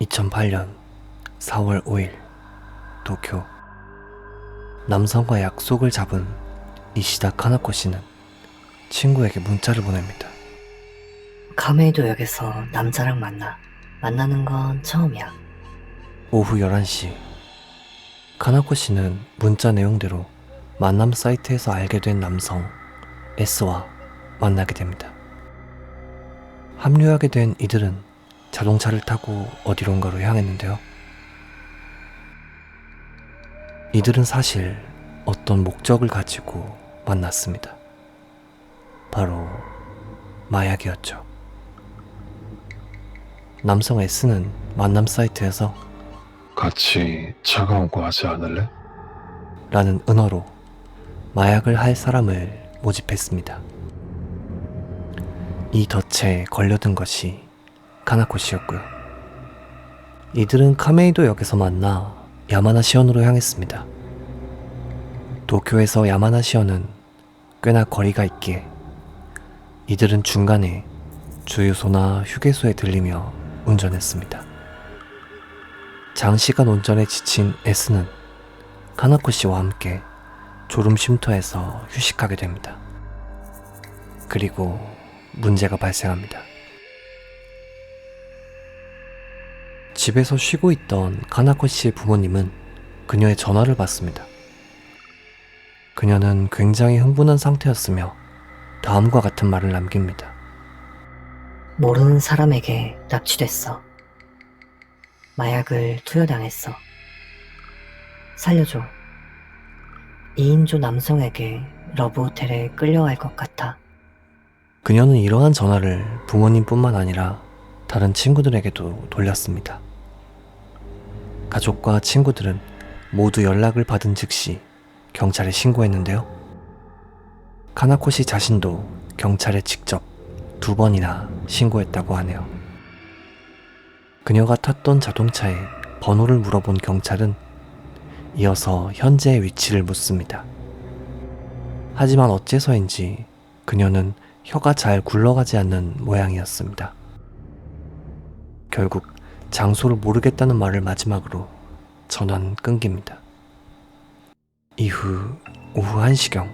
2008년 4월 5일 도쿄. 남성과 약속을 잡은 이시다 카나코 씨는 친구에게 문자를 보냅니다. 가메이도역에서 남자랑 만나는 건 처음이야. 오후 11시. 카나코 씨는 문자 내용대로 만남 사이트에서 알게 된 남성 S와 만나게 됩니다. 합류하게 된 이들은 자동차를 타고 어디론가로 향했는데요. 이들은 사실 어떤 목적을 가지고 만났습니다. 바로 마약이었죠. 남성 S는 만남 사이트에서 같이 차가운 거 하지 않을래? 라는 은어로 마약을 할 사람을 모집했습니다. 이 덫에 걸려든 것이 카나코 씨였고요. 이들은 카메이도역에서 만나 야마나시현으로 향했습니다. 도쿄에서 야마나시현은 꽤나 거리가 있기에 이들은 중간에 주유소나 휴게소에 들리며 운전했습니다. 장시간 운전에 지친 S는 카나코 씨와 함께 졸음 쉼터에서 휴식하게 됩니다. 그리고 문제가 발생합니다. 집에서 쉬고 있던 카나코 씨의 부모님은 그녀의 전화를 받습니다. 그녀는 굉장히 흥분한 상태였으며 다음과 같은 말을 남깁니다. 모르는 사람에게 납치됐어. 마약을 투여당했어. 살려줘. 2인조 남성에게 러브호텔에 끌려갈 것 같아. 그녀는 이러한 전화를 부모님뿐만 아니라 다른 친구들에게도 돌렸습니다. 가족과 친구들은 모두 연락을 받은 즉시 경찰에 신고했는데요. 카나코 씨 자신도 경찰에 직접 2번이나 신고했다고 하네요. 그녀가 탔던 자동차의 번호를 물어본 경찰은 이어서 현재의 위치를 묻습니다. 하지만 어째서인지 그녀는 혀가 잘 굴러가지 않는 모양이었습니다. 결국 장소를 모르겠다는 말을 마지막으로 전화는 끊깁니다. 이후 오후 1시경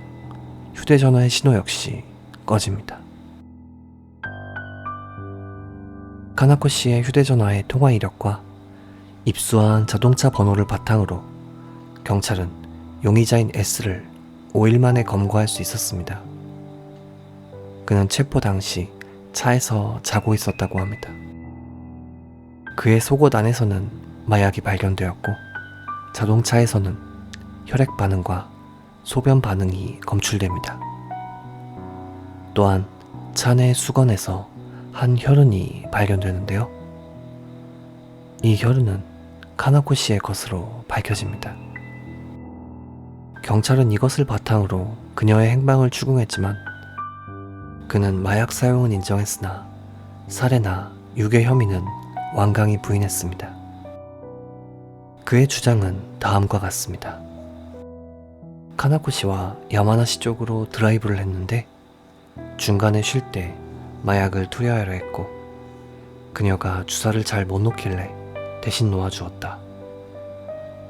휴대전화의 신호 역시 꺼집니다. 카나코 씨의 휴대전화의 통화 이력과 입수한 자동차 번호를 바탕으로 경찰은 용의자인 S를 5일 만에 검거할 수 있었습니다. 그는 체포 당시 차에서 자고 있었다고 합니다. 그의 속옷 안에서는 마약이 발견되었고 자동차에서는 혈액 반응과 소변 반응이 검출됩니다. 또한 차 내 수건에서 한 혈흔이 발견되는데요. 이 혈흔은 카나코 씨의 것으로 밝혀집니다. 경찰은 이것을 바탕으로 그녀의 행방을 추궁했지만 그는 마약 사용은 인정했으나 살해나 유괴 혐의는 완강히 부인했습니다. 그의 주장은 다음과 같습니다. 카나코 씨와 야마나시 쪽으로 드라이브를 했는데 중간에 쉴 때 마약을 투여하려 했고 그녀가 주사를 잘 못 놓길래 대신 놓아주었다.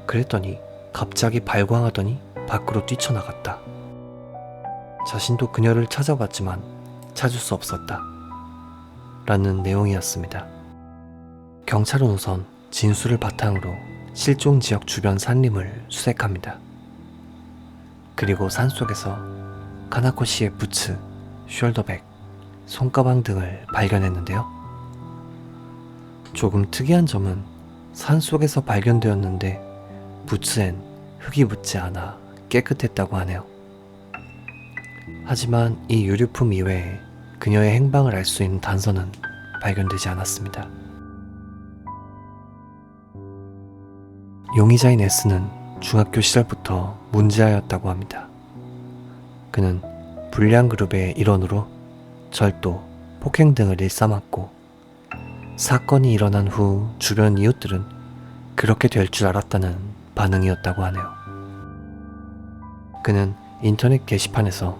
그랬더니 갑자기 발광하더니 밖으로 뛰쳐나갔다. 자신도 그녀를 찾아봤지만 찾을 수 없었다. 라는 내용이었습니다. 경찰은 우선 진술을 바탕으로 실종 지역 주변 산림을 수색합니다. 그리고 산속에서 카나코 씨의 부츠, 숄더백, 손가방 등을 발견했는데요. 조금 특이한 점은 산속에서 발견되었는데 부츠엔 흙이 묻지 않아 깨끗했다고 하네요. 하지만 이 유류품 이외에 그녀의 행방을 알 수 있는 단서는 발견되지 않았습니다. 용의자인 S는 중학교 시절부터 문제아였다고 합니다. 그는 불량 그룹의 일원으로 절도, 폭행 등을 일삼았고 사건이 일어난 후 주변 이웃들은 그렇게 될 줄 알았다는 반응이었다고 하네요. 그는 인터넷 게시판에서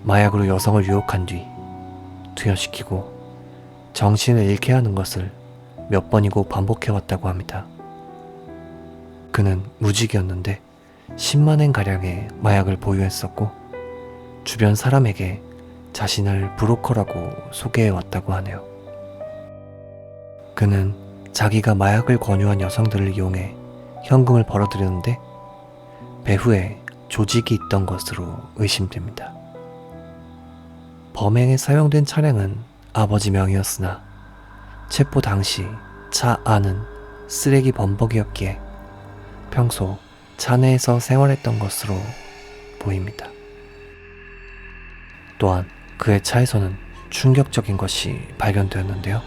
마약으로 여성을 유혹한 뒤 투여시키고 정신을 잃게 하는 것을 몇 번이고 반복해왔다고 합니다. 그는 무직이었는데 10만 엔가량의 마약을 보유했었고 주변 사람에게 자신을 브로커라고 소개해왔다고 하네요. 그는 자기가 마약을 권유한 여성들을 이용해 현금을 벌어들였는데 배후에 조직이 있던 것으로 의심됩니다. 범행에 사용된 차량은 아버지 명의였으나 체포 당시 차 안은 쓰레기 범벅이었기에 평소 차 내에서 생활했던 것으로 보입니다. 또한 그의 차에서는 충격적인 것이 발견되었는데요.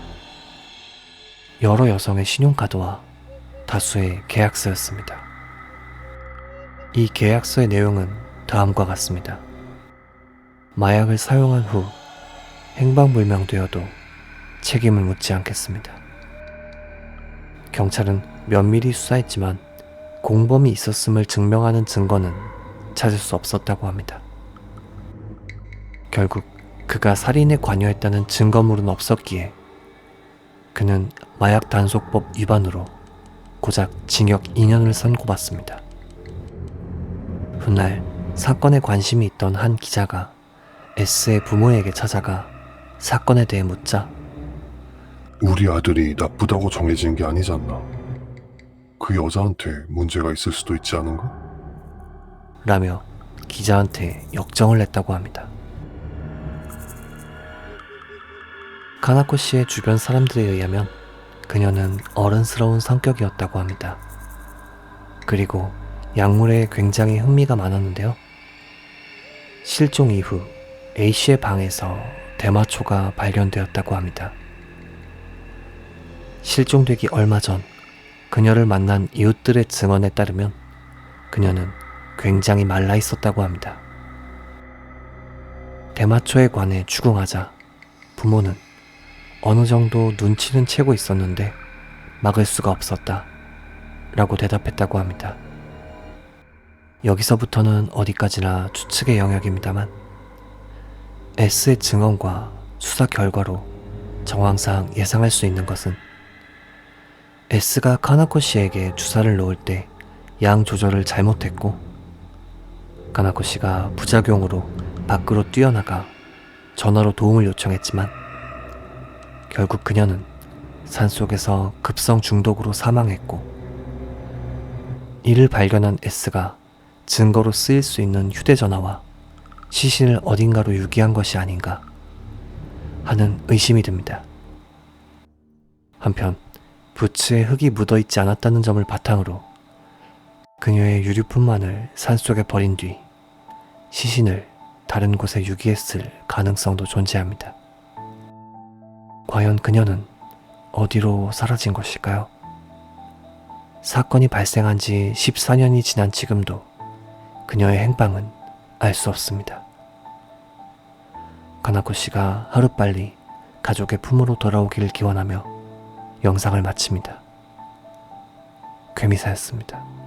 여러 여성의 신용카드와 다수의 계약서였습니다. 이 계약서의 내용은 다음과 같습니다. 마약을 사용한 후 행방불명되어도 책임을 묻지 않겠습니다. 경찰은 면밀히 수사했지만 공범이 있었음을 증명하는 증거는 찾을 수 없었다고 합니다. 결국 그가 살인에 관여했다는 증거물은 없었기에 그는 마약 단속법 위반으로 고작 징역 2년을 선고받습니다. 훗날 사건에 관심이 있던 한 기자가 S의 부모에게 찾아가 사건에 대해 묻자 우리 아들이 나쁘다고 정해진 게 아니잖아. 그 여자한테 문제가 있을 수도 있지 않은가? 라며 기자한테 역정을 냈다고 합니다. 카나코 씨의 주변 사람들에 의하면 그녀는 어른스러운 성격이었다고 합니다. 그리고 약물에 굉장히 흥미가 많았는데요. 실종 이후 A씨의 방에서 대마초가 발견되었다고 합니다. 실종되기 얼마 전 그녀를 만난 이웃들의 증언에 따르면 그녀는 굉장히 말라 있었다고 합니다. 대마초에 관해 추궁하자 부모는 어느 정도 눈치는 채고 있었는데 막을 수가 없었다 라고 대답했다고 합니다. 여기서부터는 어디까지나 추측의 영역입니다만 S의 증언과 수사 결과로 정황상 예상할 수 있는 것은 S가 카나코 씨에게 주사를 놓을 때 양 조절을 잘못했고 카나코 씨가 부작용으로 밖으로 뛰어나가 전화로 도움을 요청했지만 결국 그녀는 산속에서 급성 중독으로 사망했고 이를 발견한 S가 증거로 쓰일 수 있는 휴대전화와 시신을 어딘가로 유기한 것이 아닌가 하는 의심이 듭니다. 한편 부츠에 흙이 묻어있지 않았다는 점을 바탕으로 그녀의 유류품만을 산속에 버린 뒤 시신을 다른 곳에 유기했을 가능성도 존재합니다. 과연 그녀는 어디로 사라진 것일까요? 사건이 발생한 지 14년이 지난 지금도 그녀의 행방은 알 수 없습니다. 카나코 씨가 하루빨리 가족의 품으로 돌아오기를 기원하며 영상을 마칩니다. 괴미사였습니다.